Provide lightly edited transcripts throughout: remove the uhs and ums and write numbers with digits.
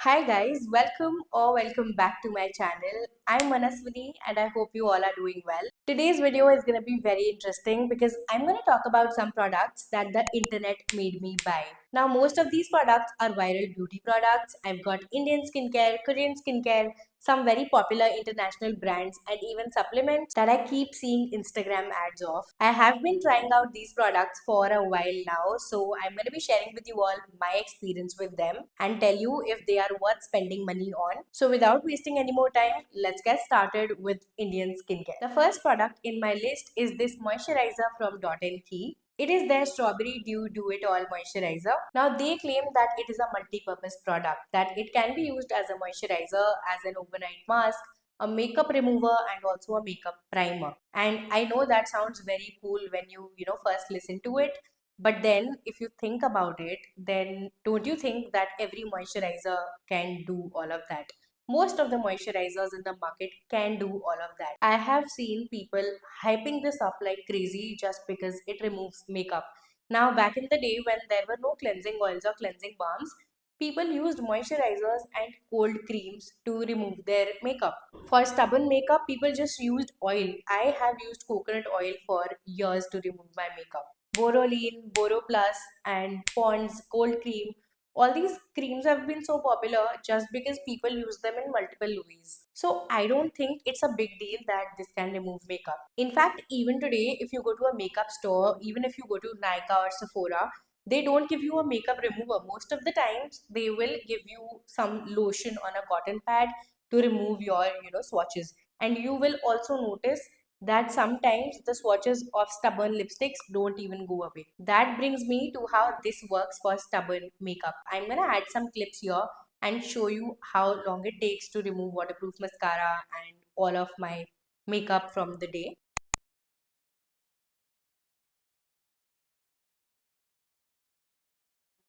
Hi guys, welcome back to my channel. I'm Manaswini and I hope you all are doing well. Today's video is going to be very interesting because I'm going to talk about some products that the internet made me buy. Now most of these products are viral beauty products. I've got Indian skincare, Korean skincare, some very popular international brands and even supplements that I keep seeing Instagram ads of. I have been trying out these products for a while now, so I'm going to be sharing with you all my experience with them and tell you if they are worth spending money on. So without wasting any more time, let's get started with Indian skincare. The first product in my list is this moisturizer from Dot and Key. It is their Strawberry Dew Do It All moisturizer. Now they claim that it is a multi-purpose product, that it can be used as a moisturizer, as an overnight mask, a makeup remover and also a makeup primer. And I know that sounds very cool when you first listen to it, but then if you think about it, then don't you think that every moisturizer can do all of that? Most of the moisturizers in the market can do all of that. I have seen people hyping this up like crazy just because it removes makeup. Now, back in the day when there were no cleansing oils or cleansing balms, people used moisturizers and cold creams to remove their makeup. For stubborn makeup, people just used oil. I have used coconut oil for years to remove my makeup. Boroline, Boroplus, and Pond's cold cream. All these creams have been so popular just because people use them in multiple ways. So I don't think it's a big deal that this can remove makeup. In fact, even today, if you go to a makeup store, even if you go to Nykaa or Sephora, they don't give you a makeup remover. Most of the times, they will give you some lotion on a cotton pad to remove your swatches. And you will also notice that sometimes the swatches of stubborn lipsticks don't even go away. That brings me to how this works for stubborn makeup. I'm gonna add some clips here and show you how long it takes to remove waterproof mascara and all of my makeup from the day.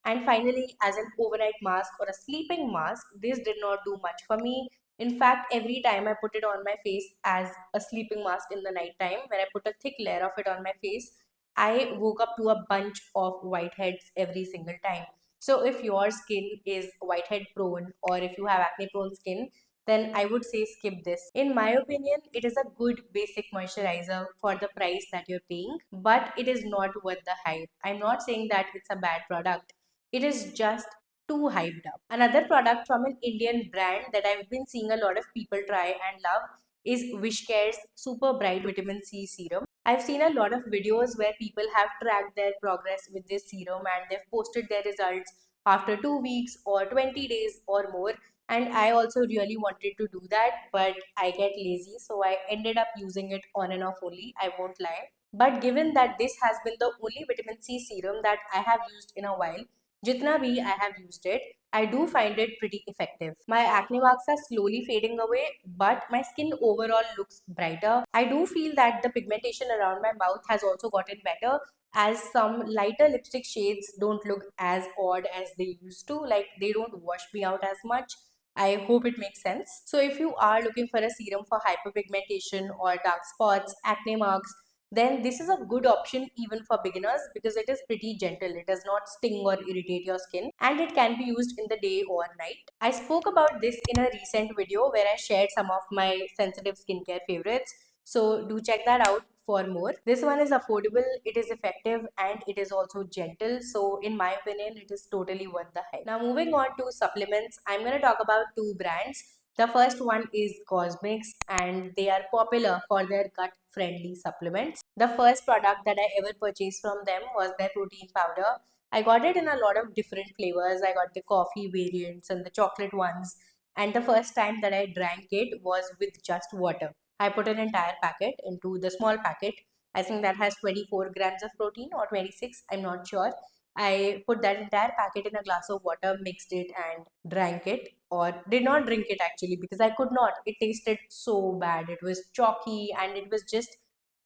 And finally, as an overnight mask or a sleeping mask, this did not do much for me. In fact, every time I put it on my face as a sleeping mask in the night time, when I put a thick layer of it on my face, I woke up to a bunch of whiteheads every single time. So if your skin is whitehead prone or if you have acne prone skin, then I would say skip this. In my opinion, it is a good basic moisturizer for the price that you're paying, but it is not worth the hype. I'm not saying that it's a bad product. It is just too hyped up. Another product from an Indian brand that I've been seeing a lot of people try and love is Wishcare's Super Bright Vitamin C Serum. I've seen a lot of videos where people have tracked their progress with this serum and they've posted their results after 2 weeks or 20 days or more. And I also really wanted to do that, but I get lazy, so I ended up using it on and off only. I won't lie. But given that this has been the only vitamin C serum that I have used in a while, Jitna bhi I have used it, I do find it pretty effective. My acne marks are slowly fading away, but my skin overall looks brighter. I do feel that the pigmentation around my mouth has also gotten better, as some lighter lipstick shades don't look as odd as they used to. Like, they don't wash me out as much. I hope it makes sense. So if you are looking for a serum for hyperpigmentation or dark spots, acne marks, then this is a good option even for beginners because it is pretty gentle. It does not sting or irritate your skin and it can be used in the day or night. I spoke about this in a recent video where I shared some of my sensitive skincare favorites. So do check that out for more. This one is affordable, it is effective, and it is also gentle. So in my opinion, it is totally worth the hype. Now moving on to supplements, I'm going to talk about two brands. The first one is Cosmix, and they are popular for their gut friendly supplements. The first product that I ever purchased from them was their protein powder. I got it in a lot of different flavors. I got the coffee variants and the chocolate ones. And the first time that I drank it was with just water. I put an entire packet into the small packet. I think that has 24 grams of protein or 26, I'm not sure. I put that entire packet in a glass of water, mixed it, and drank it, or did not drink it actually because I could not. It tasted so bad. It was chalky and it was just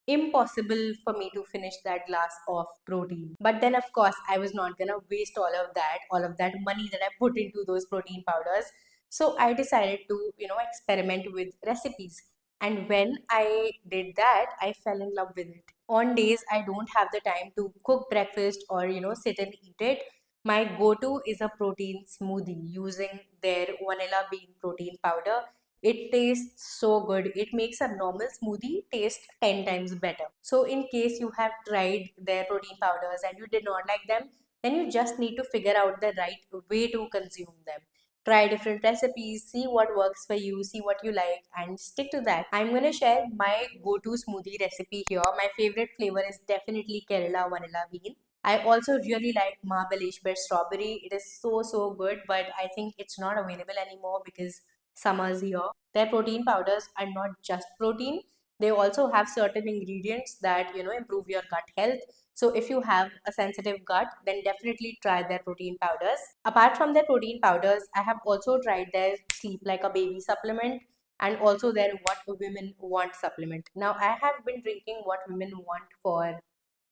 impossible for me to finish that glass of protein. But then, of course, I was not gonna waste all of that money that I put into those protein powders. So I decided to, experiment with recipes. And when I did that, I fell in love with it. On days I don't have the time to cook breakfast or, sit and eat it, My go-to is a protein smoothie using their vanilla bean protein powder. It tastes so good. It makes a normal smoothie taste 10 times better. So, in case you have tried their protein powders and you did not like them, then you just need to figure out the right way to consume them. Try different recipes, see what works for you, see what you like, and stick to that. I'm going to share my go to smoothie recipe here. My favorite flavor is definitely Kerala vanilla bean. I also really like Mahabaleshwar strawberry. It is so good, but I think it's not available anymore because summer's here. Their protein powders are not just protein. They also have certain ingredients that improve your gut health. So if you have a sensitive gut, then definitely try their protein powders. Apart from their protein powders, I have also tried their Sleep Like a Baby supplement and also their What Women Want supplement. Now I have been drinking What Women Want for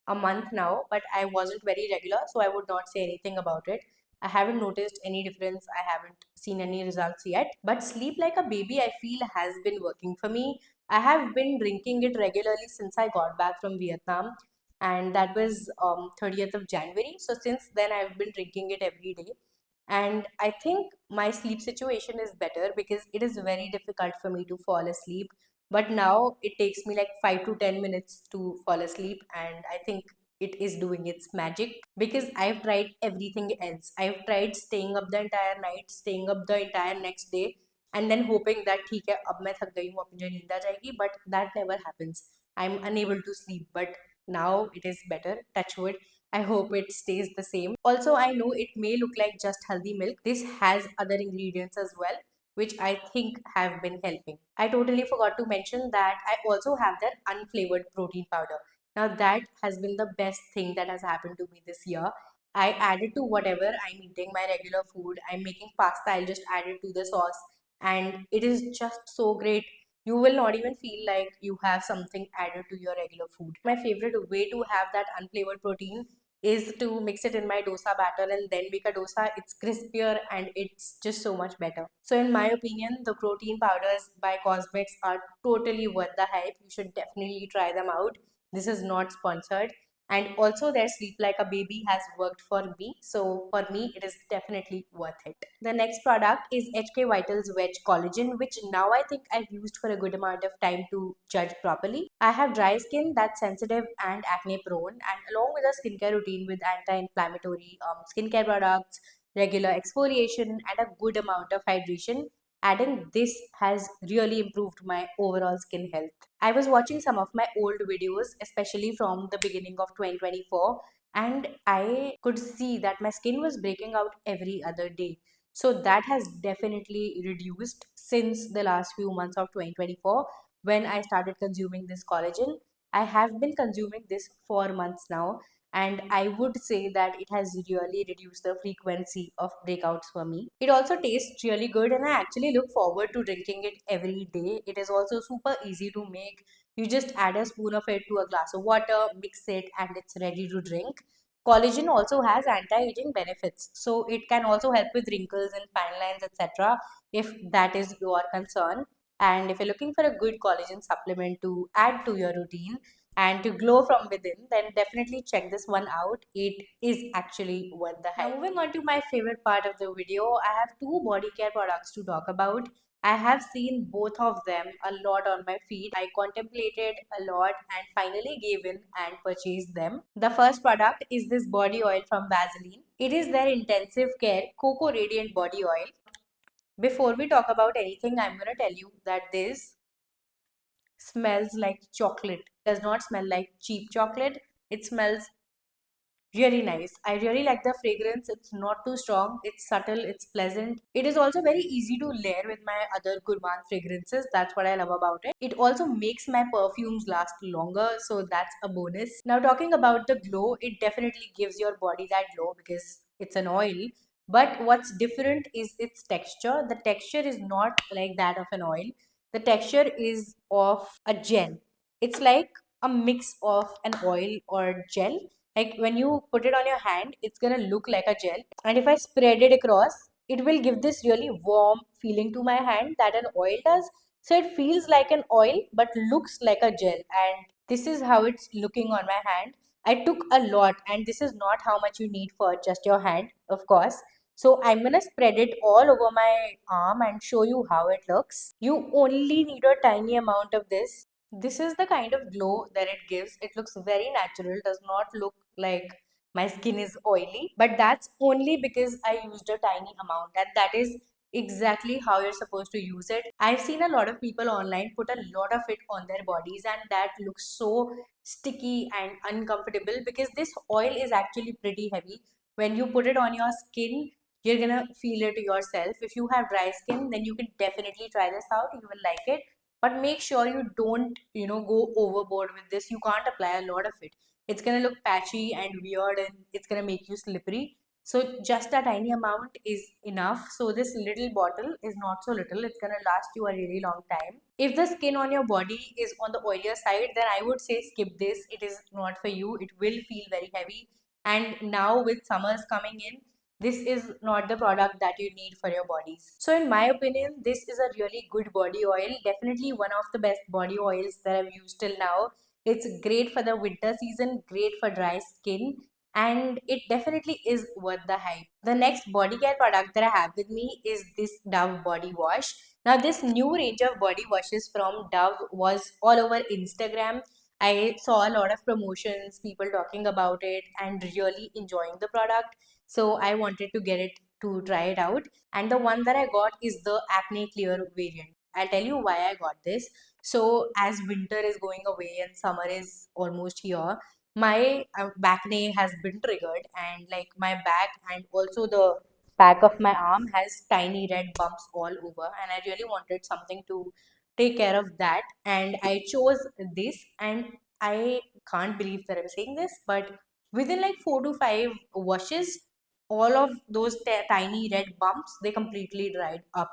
a month now, but I wasn't very regular, so I would not say anything about it. I haven't noticed any difference. I haven't seen any results yet. But Sleep Like a Baby, I feel, has been working for me. I have been drinking it regularly since I got back from Vietnam, and that was 30th of January. So since then, I've been drinking it every day. And I think my sleep situation is better because it is very difficult for me to fall asleep, but now it takes me like 5 to 10 minutes to fall asleep, and I think it is doing its magic because I've tried everything else. I've tried staying up the entire night, staying up the entire next day, and then hoping that ठीक है अब मैं थक गई हूँ अब मुझे नींद आ जाएगी, but that never happens. I'm unable to sleep, but now it is better. Touch wood. I hope it stays the same. Also, I know it may look like just haldi milk. This has other ingredients as well, which I think have been helping. I totally forgot to mention that I also have their unflavored protein powder. Now, that has been the best thing that has happened to me this year. I add it to whatever I'm eating, my regular food. I'm making pasta, I'll just add it to the sauce, and it is just so great. You will not even feel like you have something added to your regular food. My favorite way to have that unflavored protein is to mix it in my dosa batter and then make a dosa. It's crispier and it's just so much better. So, in my opinion, the protein powders by Cosmix are totally worth the hype. You should definitely try them out. This is not sponsored. And also, their Sleep Like a Baby has worked for me. So, for me, it is definitely worth it. The next product is HK Vital's Veg Collagen, which now I think I've used for a good amount of time to judge properly. I have dry skin that's sensitive and acne prone, and along with a skincare routine with anti-inflammatory skincare products, regular exfoliation, and a good amount of hydration, adding this has really improved my overall skin health. I was watching some of my old videos, especially from the beginning of 2024, and I could see that my skin was breaking out every other day. So that has definitely reduced since the last few months of 2024 when I started consuming this collagen. I have been consuming this for months now, and I would say that it has really reduced the frequency of breakouts for me. It also tastes really good, and I actually look forward to drinking it every day. It is also super easy to make. You just add a spoon of it to a glass of water, mix it, and it's ready to drink. Collagen also has anti-aging benefits, so it can also help with wrinkles and fine lines, etc. if that is your concern. And if you're looking for a good collagen supplement to add to your routine and to glow from within, then definitely check this one out. It is actually worth the hype. Now, moving on to my favorite part of the video, I have two body care products to talk about. I have seen both of them a lot on my feed. I contemplated a lot and finally gave in and purchased them. The first product is this body oil from Vaseline. It is their intensive care Cocoa Radiant Body Oil. Before we talk about anything, I'm going to tell you that this smells like chocolate. It does not smell like cheap chocolate. It smells really nice. I really like the fragrance. It's not too strong. It's subtle. It's pleasant. It is also very easy to layer with my other gourmand fragrances. That's what I love about it. It also makes my perfumes last longer. So that's a bonus. Now, talking about the glow, it definitely gives your body that glow because it's an oil. But what's different is its texture. The texture is not like that of an oil. The texture is of a gel. It's like a mix of an oil or gel. Like when you put it on your hand, it's gonna look like a gel. And if I spread it across, it will give this really warm feeling to my hand that an oil does. So it feels like an oil but looks like a gel. And this is how it's looking on my hand. I took a lot, and this is not how much you need for just your hand, of course. So I'm gonna spread it all over my arm and show you how it looks. You only need a tiny amount of this. This is the kind of glow that it gives. It looks very natural, does not look like my skin is oily, but that's only because I used a tiny amount, and that is exactly how you're supposed to use it. I've seen a lot of people online put a lot of it on their bodies, and that looks so sticky and uncomfortable because this oil is actually pretty heavy. When you put it on your skin, you're gonna feel it yourself. If you have dry skin, then you can definitely try this out. You will like it. But make sure you don't, go overboard with this. You can't apply a lot of it. It's gonna look patchy and weird, and it's gonna make you slippery. So just a tiny amount is enough. So this little bottle is not so little. It's gonna last you a really long time. If the skin on your body is on the oilier side, then I would say skip this. It is not for you. It will feel very heavy. And now with summers coming in, this is not the product that you need for your bodies. So in my opinion, this is a really good body oil. Definitely one of the best body oils that I've used till now. It's great for the winter season, great for dry skin, and it definitely is worth the hype. The next body care product that I have with me is this Dove body wash. Now, this new range of body washes from Dove was all over Instagram. I saw a lot of promotions, people talking about it, and really enjoying the product. So, I wanted to get it to try it out. And the one that I got is the Acne Clear variant. I'll tell you why I got this. So, as winter is going away and summer is almost here, my back knee has been triggered, and like my back and also the back of my arm has tiny red bumps all over, and I really wanted something to take care of that, and I chose this. And I can't believe that I'm saying this, but within like 4 to 5 washes, all of those tiny red bumps, they completely dried up,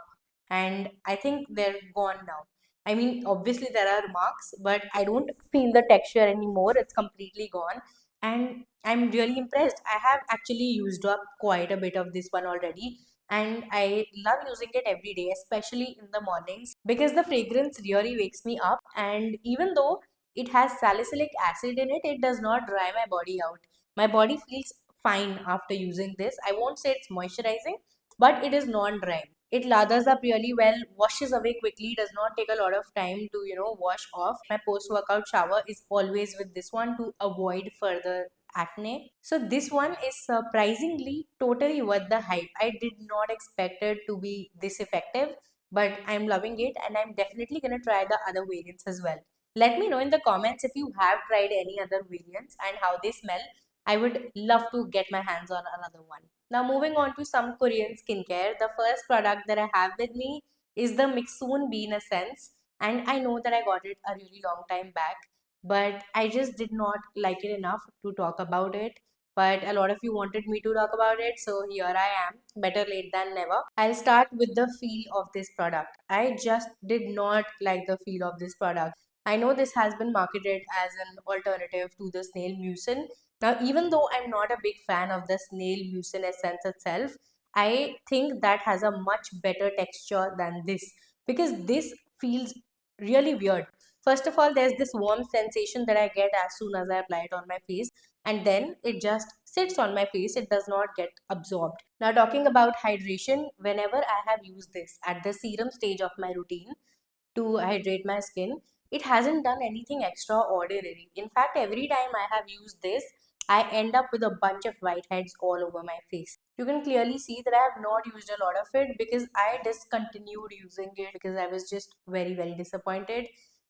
and I think they're gone now. I mean, obviously there are marks, but I don't feel the texture anymore. It's completely gone. And I'm really impressed. I have actually used up quite a bit of this one already. And I love using it every day, especially in the mornings, because the fragrance really wakes me up. And even though it has salicylic acid in it, it does not dry my body out. My body feels fine after using this. I won't say it's moisturizing, but it is non-drying. It lathers up really well, washes away quickly, does not take a lot of time to, wash off. My post-workout shower is always with this one to avoid further acne. So this one is surprisingly totally worth the hype. I did not expect it to be this effective, but I'm loving it, and I'm definitely gonna try the other variants as well. Let me know in the comments if you have tried any other variants and how they smell. I would love to get my hands on another one. Now moving on to some Korean skincare, the first product that I have with me is the Mixoon Bean Essence, and I know that I got it a really long time back, but I just did not like it enough to talk about it. But a lot of you wanted me to talk about it, so here I am, better late than never. I'll start with the feel of this product. I just did not like the feel of this product. I know this has been marketed as an alternative to the snail mucin. Now, even though I'm not a big fan of the snail mucin essence itself, I think that has a much better texture than this, because this feels really weird. First of all, there's this warm sensation that I get as soon as I apply it on my face, and then it just sits on my face, it does not get absorbed. Now, talking about hydration, whenever I have used this at the serum stage of my routine to hydrate my skin, it hasn't done anything extraordinary. In fact, every time I have used this, I end up with a bunch of whiteheads all over my face. You can clearly see that I have not used a lot of it because I discontinued using it because I was just very, very disappointed.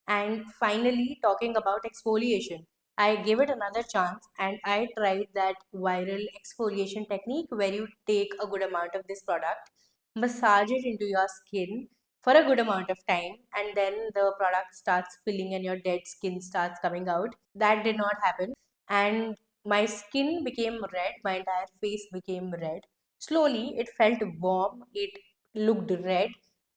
And finally, talking about exfoliation, I gave it another chance and I tried that viral exfoliation technique where you take a good amount of this product, massage it into your skin for a good amount of time, and then the product starts spilling and your dead skin starts coming out. That did not happen, and my skin became red, my entire face became red. Slowly it felt warm, it looked red,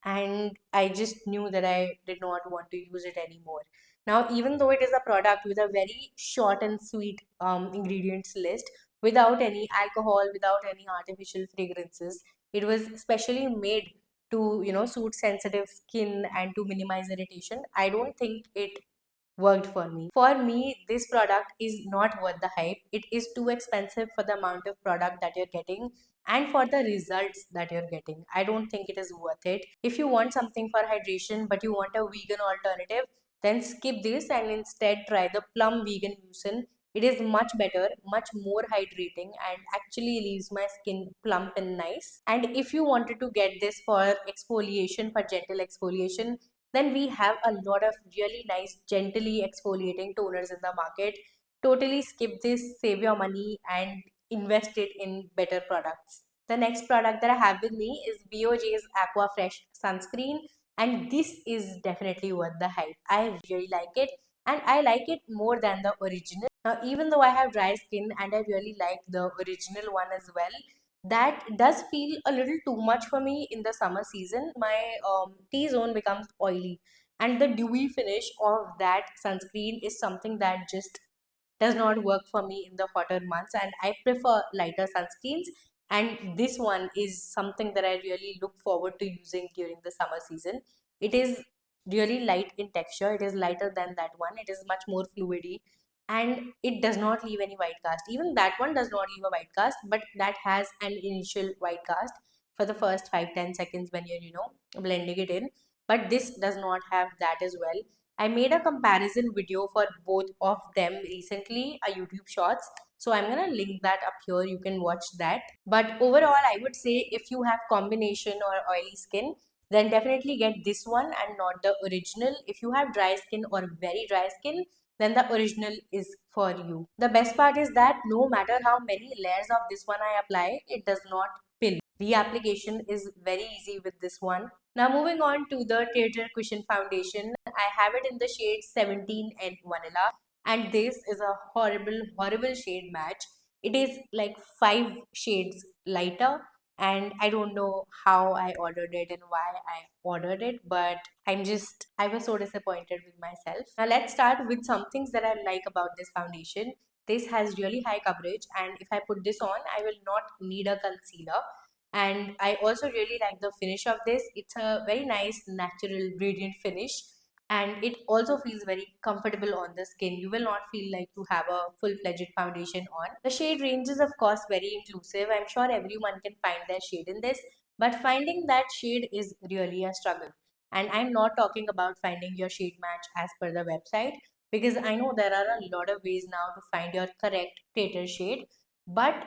and I just knew that I did not want to use it anymore. Now, even though it is a product with a very short and sweet ingredients list, without any alcohol, without any artificial fragrances, it was specially made to suit sensitive skin and to minimize irritation. I don't think it worked for me. For me, this product is not worth the hype. It is too expensive for the amount of product that you're getting and for the results that you're getting. I don't think it is worth it. If you want something for hydration but you want a vegan alternative, then skip this and instead try the Plum Vegan Mucin. It is much better, much more hydrating, and actually leaves my skin plump and nice. And if you wanted to get this for exfoliation, for gentle exfoliation, then we have a lot of really nice, gently exfoliating toners in the market. Totally skip this, save your money, and invest it in better products. The next product that I have with me is BOJ's Aqua Fresh Sunscreen, and this is definitely worth the hype. I really like it, and I like it more than the original. Now, even though I have dry skin and I really like the original one as well, that does feel a little too much for me in the summer season. My T-zone becomes oily, and the dewy finish of that sunscreen is something that just does not work for me in the hotter months, and I prefer lighter sunscreens. And this one is something that I really look forward to using during the summer season. It is really light in texture, it is lighter than that one, it is much more fluidy, and it does not leave any white cast. Even that one does not leave a white cast, but that has an initial white cast for the first 5-10 seconds when you're, blending it in. But this does not have that as well. I made a comparison video for both of them recently, a YouTube Shorts. So I'm gonna link that up here. You can watch that. But overall, I would say if you have combination or oily skin, then definitely get this one and not the original. If you have dry skin or very dry skin, then the original is for you. The best part is that no matter how many layers of this one I apply, it does not pill. Reapplication is very easy with this one. Now moving on to the Theatre Cushion Foundation, I have it in the shade 17 and Vanilla, and this is a horrible, horrible shade match. It is like 5 shades lighter, and I don't know how I ordered it and why I ordered it, but I was so disappointed with myself. Now let's start with some things that I like about this foundation. This has really high coverage, and if I put this on, I will not need a concealer. And I also really like the finish of this. It's a very nice natural radiant finish, and it also feels very comfortable on the skin. You will not feel like you have a full-fledged foundation on. The shade range is of course very inclusive. I'm sure everyone can find their shade in this, but finding that shade is really a struggle. And I'm not talking about finding your shade match as per the website, because I know there are a lot of ways now to find your correct tater shade, but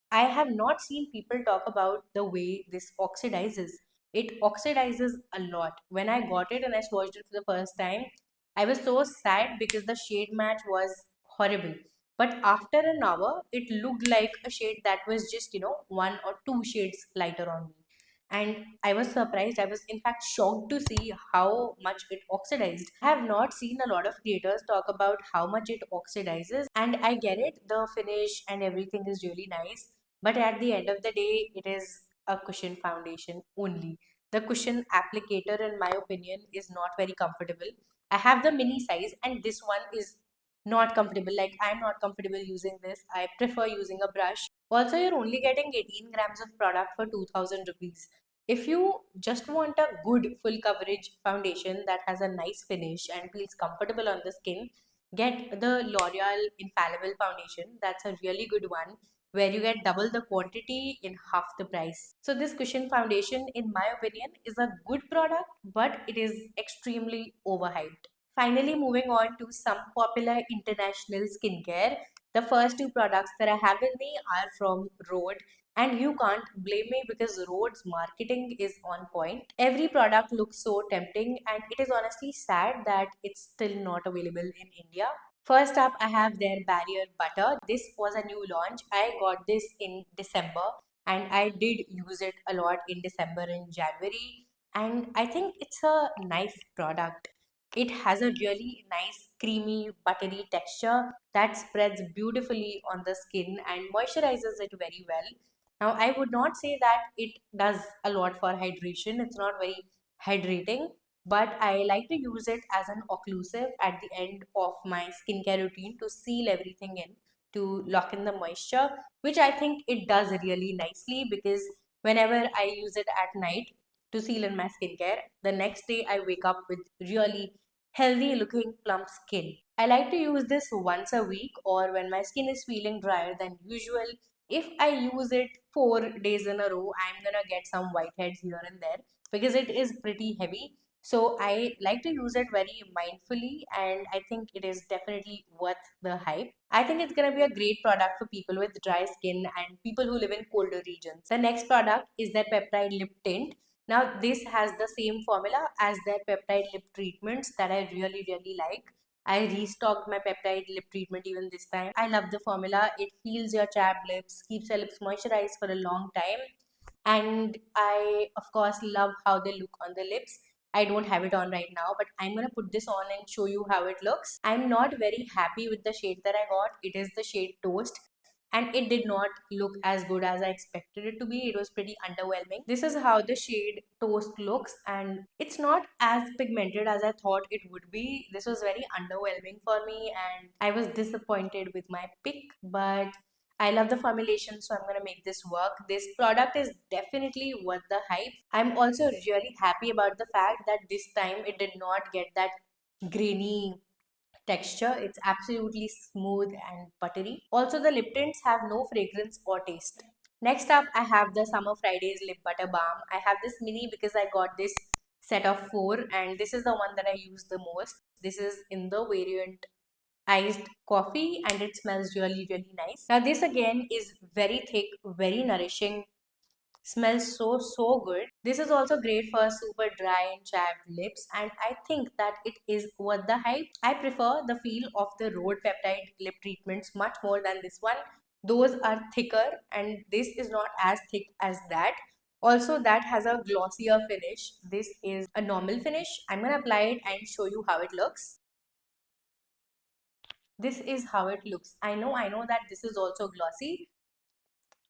I have not seen people talk about the way this oxidizes. It oxidizes a lot. When I got it and I swatched it for the first time, I was so sad because the shade match was horrible. But after an hour, it looked like a shade that was just, 1 or 2 shades lighter on me. And I was surprised. I was, in fact, shocked to see how much it oxidized. I have not seen a lot of creators talk about how much it oxidizes. And I get it, the finish and everything is really nice. But at the end of the day, it is a cushion foundation only. The cushion applicator, in my opinion, is not very comfortable. I have the mini size, and this one is not comfortable. Like, I'm not comfortable using this. I prefer using a brush. Also, you're only getting 18 grams of product for 2000 rupees. If you just want a good full coverage foundation that has a nice finish and feels comfortable on the skin, get the L'Oreal Infallible Foundation. That's a really good one where you get double the quantity in half the price. So this cushion foundation, in my opinion, is a good product, but it is extremely overhyped. Finally, moving on to some popular international skincare. The first 2 products that I have with me are from Rhode, and you can't blame me because Rhode's marketing is on point. Every product looks so tempting, and it is honestly sad that it's still not available in India. First up, I have their Barrier Butter. This was a new launch. I got this in December, and I did use it a lot in December and January. And I think it's a nice product. It has a really nice, creamy, buttery texture that spreads beautifully on the skin and moisturizes it very well. Now, I would not say that it does a lot for hydration. It's not very hydrating, but I like to use it as an occlusive at the end of my skincare routine to seal everything in, to lock in the moisture, which I think it does really nicely because whenever I use it at night to seal in my skincare, the next day I wake up with really healthy looking plump skin. I like to use this once a week or when my skin is feeling drier than usual. If I use it 4 days in a row, I'm gonna get some whiteheads here and there because it is pretty heavy. So I like to use it very mindfully, and I think it is definitely worth the hype. I think it's gonna be a great product for people with dry skin and people who live in colder regions. The next product is their peptide lip tint. Now, this has the same formula as their peptide lip treatments that I really like. I restocked my peptide lip treatment even this time. I love the formula. It heals your chapped lips, keeps your lips moisturized for a long time. And I, of course, love how they look on the lips. I don't have it on right now, but I'm gonna put this on and show you how it looks. I'm not very happy with the shade that I got. It is the shade Toast, and it did not look as good as I expected it to be. It was pretty underwhelming. This is how the shade Toast looks, and it's not as pigmented as I thought it would be. This was very underwhelming for me, and I was disappointed with my pick, but I love the formulation, so I'm going to make this work. This product is definitely worth the hype. I'm also really happy about the fact that this time it did not get that grainy texture. It's absolutely smooth and buttery. Also, the lip tints have no fragrance or taste. Next up, I have the Summer Fridays Lip Butter Balm. I have this mini because I got this set of 4, and this is the one that I use the most. This is in the variant iced coffee, and it smells really nice. Now this again is very thick, very nourishing, smells so good. This is also great for super dry and chapped lips, and I think that it is worth the hype. I prefer the feel of the Rhode Peptide lip treatments much more than this one. Those are thicker, and this is not as thick as that. Also, that has a glossier finish. This is a normal finish. I'm gonna apply it and show you how it looks. This is how it looks. I know that this is also glossy,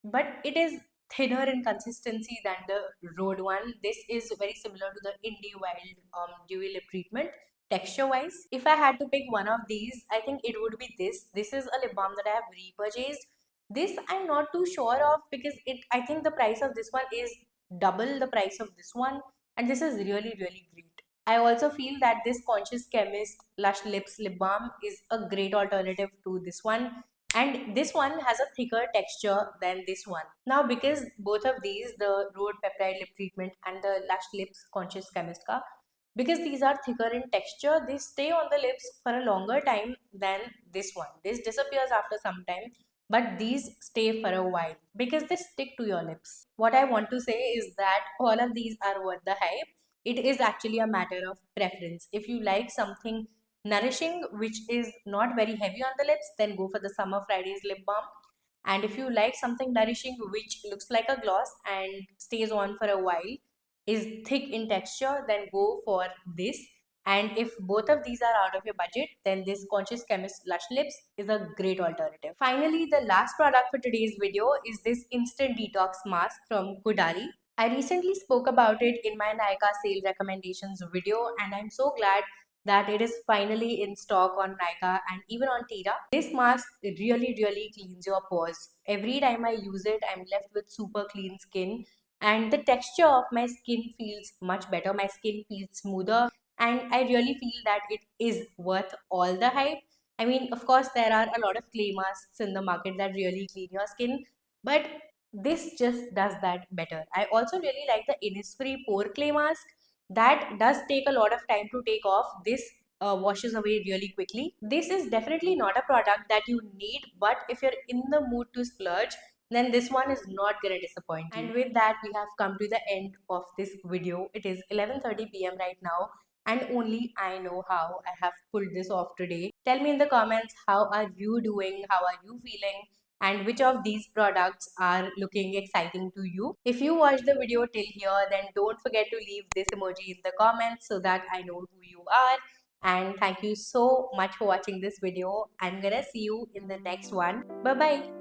but it is thinner in consistency than the Rhode one. This is very similar to the Indie Wild dewy lip treatment texture wise. If I had to pick one of these, I think it would be this. This is a lip balm that I have repurchased. This I'm not too sure of because I think the price of this one is double the price of this one, and this is really great. I also feel that this Conscious Chemist Lush Lips lip balm is a great alternative to this one, and this one has a thicker texture than this one. Now, because both of these, the Rhode Peptide Lip Treatment and the Lush Lips Conscious Chemist ka, because these are thicker in texture, they stay on the lips for a longer time than this one. This disappears after some time, but these stay for a while because they stick to your lips. What I want to say is that all of these are worth the hype. It is actually a matter of preference. If you like something nourishing which is not very heavy on the lips, then go for the Summer Fridays lip balm. And if you like something nourishing which looks like a gloss and stays on for a while, is thick in texture, then go for this. And if both of these are out of your budget, then this Conscious Chemist Lush Lips is a great alternative. Finally, the last product for today's video is this Instant Detox Mask from Kodali. I recently spoke about it in my Nykaa sale recommendations video, and I'm so glad that it is finally in stock on Nykaa and even on Tira. This mask really cleans your pores. Every time I use it, I'm left with super clean skin, and the texture of my skin feels much better. My skin feels smoother, and I really feel that it is worth all the hype. I mean, of course, there are a lot of clay masks in the market that really clean your skin, but this just does that better. I also really like the Innisfree Pore Clay Mask. That does take a lot of time to take off. This washes away really quickly. This is definitely not a product that you need, but if you're in the mood to splurge, then this one is not gonna disappoint you. And with that, we have come to the end of this video. It is 11:30 p.m. right now, and only I know how I have pulled this off today. Tell me in the comments, how are you doing? How are you feeling? And which of these products are looking exciting to you. If you watched the video till here, then don't forget to leave this emoji in the comments so that I know who you are. And thank you so much for watching this video. I'm gonna see you in the next one. Bye bye.